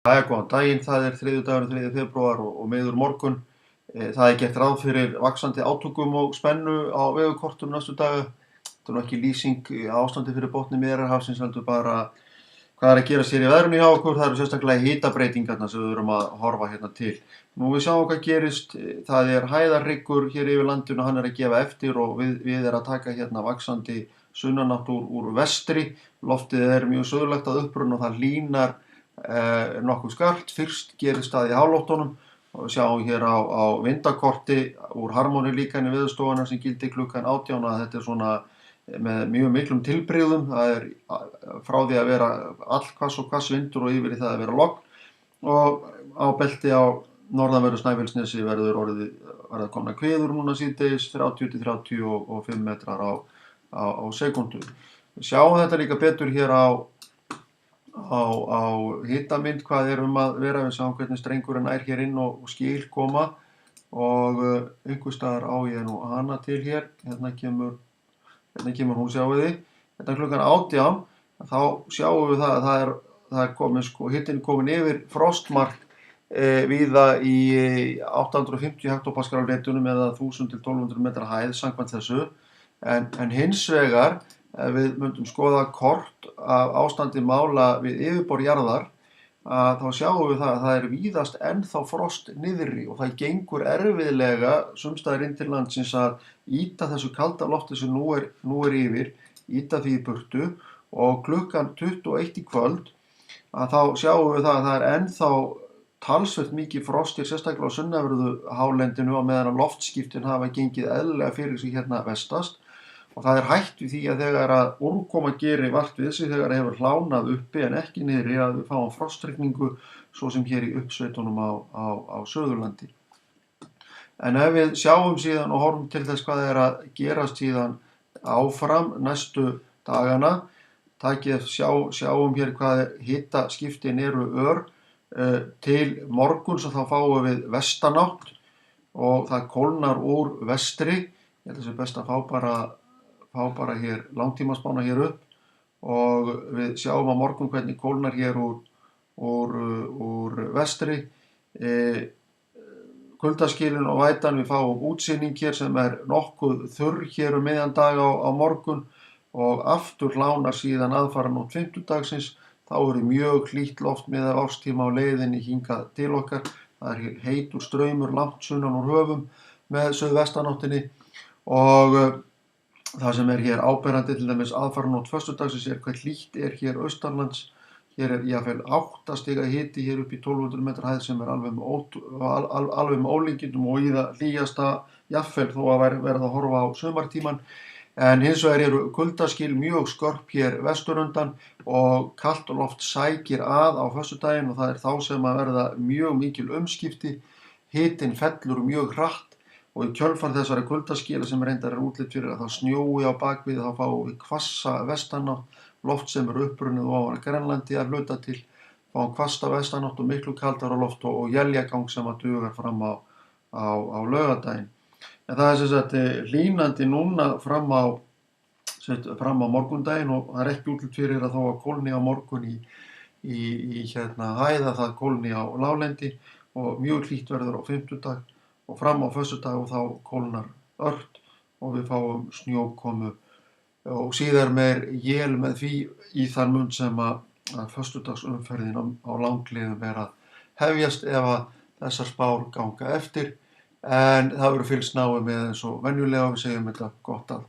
Jæja, góðan daginn. Það er þriðjudagurinn 3. febrúar og miður morgun. Það er gert ráð fyrir vaxandi átökum og spennu á veðurkortum næstu daga. Þetta er nú ekki lýsing á ástandi fyrir botni Miðjarðarhafsins, heldur bara hvað er að gerast hér í veðrinu hjá okkur. Það eru sérstaklega hitabreytingarnar sem við erum að horfa hérna til. Nú við sjáum hvað gerist. Það er hæðarhryggur hér yfir landinu, hann er að gefa eftir og við er að taka hérna vaxandi sunnanátt úr vestri. Loftið er mjög suðlægt að uppruna og það hlýnar nokkuð skarpt. Fyrst gerist það í háloftunum og við sjáum hér á vindakorti úr harmonilíkani veðurstofunnar sem gildi klukkan 18 að þetta er svona með mjög miklum tilbrigðum. Það er frá því að vera allhvass og hvass vindur og yfir í það að vera logn og á belti á norðanverðu Snæfellsnesi verða komnar hviður núna síðdegis 30 til 35 metrar á sekúndu. Við sjáum þetta líka betur hér á hitamynd hvað er að vera. Við sjáum hvernig strengurinn er hér inn og skil koma og einhvers staðar á ég nú hana til hér. Hérna kemur hún, sjáum við. Þetta klukkan 18, þá sjáum við það er komin hitinn komin yfir frostmark víða í 850 hektopascal á réttunum eða 1000 til 1200 metra hæð samkvæmt þessu. En hins vegar ef við myndum skoða kort af ástandi mála við yfirborð jarðar, þá sjáum við það að það er víðast ennþá frost niðri og það gengur erfiðlega sumstaðar inn til landsins að ýta þessu kalda lofti sem nú er yfir, ýta því í burtu og klukkan 21 í kvöld að þá sjáum við það að það er ennþá talsvert mikið frostir, sérstaklega á sunnanverðu hálendinu á meðan að loftskiptin hafa gengið eðlilega fyrir sig hérna vestast. Og það er hætt við því að þegar að úrkoma gerir vart við sig, þegar hefur hlánað uppi en ekki niðri, að við fáum frostrigningu svo sem hér í uppsveitunum á Suðurlandi. En ef við sjáum síðan og horfum til þess hvað er að gerast síðan áfram næstu dagana, sjáum hér hvað hitaskiptin eru ör til morguns og þá fáum við vestanátt og það kólnar úr vestri. Ég held að það sé best að fá bara hér langtímaspána hér upp og við sjáum á morgun hvernig kólnar hér úr vestri. Kuldaskilin og vætan, við fáum útsýning hér sem er nokkuð þurr hér miðjan dag á morgun og aftur hlánar síðan aðfaranótt fimmtudagsins. Þá eru mjög hlýtt loft miðað árstíma á leiðinni hingað til okkar. Það er hér heitur straumur langt sunnan úr höfum með suðvestanáttinni og það sem er hér áberandi til dæmis aðfaranótt föstudagsins er hvað hlýtt er hér austanlands. Hér er jafnvel 8 stiga hiti hér upp í 1200 metra hæð sem er alveg með ólíkindum og í það hlýjasta jafnvel þó að verða að horfa á sumartíman. En hins vegar eru kuldaskil mjög skörp hér vesturundan og kalt loft sækir á föstudaginn og það er þá sem að verða mjög mikil umskipti. Hitinn fellur mjög hratt og í kjölfar þessari kuldaskila sem reyndar er útlit fyrir að það snjói á bakvið, þá fáum við hvassa vestanátt, loft sem eru upprunnið ofan Grænlandi að hluta til, fáum hvassa vestanátt og miklu kaldara loft og éljagang sem að dugar fram á laugardaginn. En það er sem sagt hlýnandi núna fram á morgundaginn og það er ekki útlit fyrir að þó að kólni á morgun í hæða það kólni á láglendi og mjög hlýtt verður á fimmtudag og fram á föstudag og þá kólnar ört og við fáum snjókomu og síðar meir él með því í þann mun sem að föstudagsumferðin á langleiðum er að hefjast ef að þessar spár ganga eftir. En það verður fylgst náið með eins og venjulega og við segjum þetta gott að.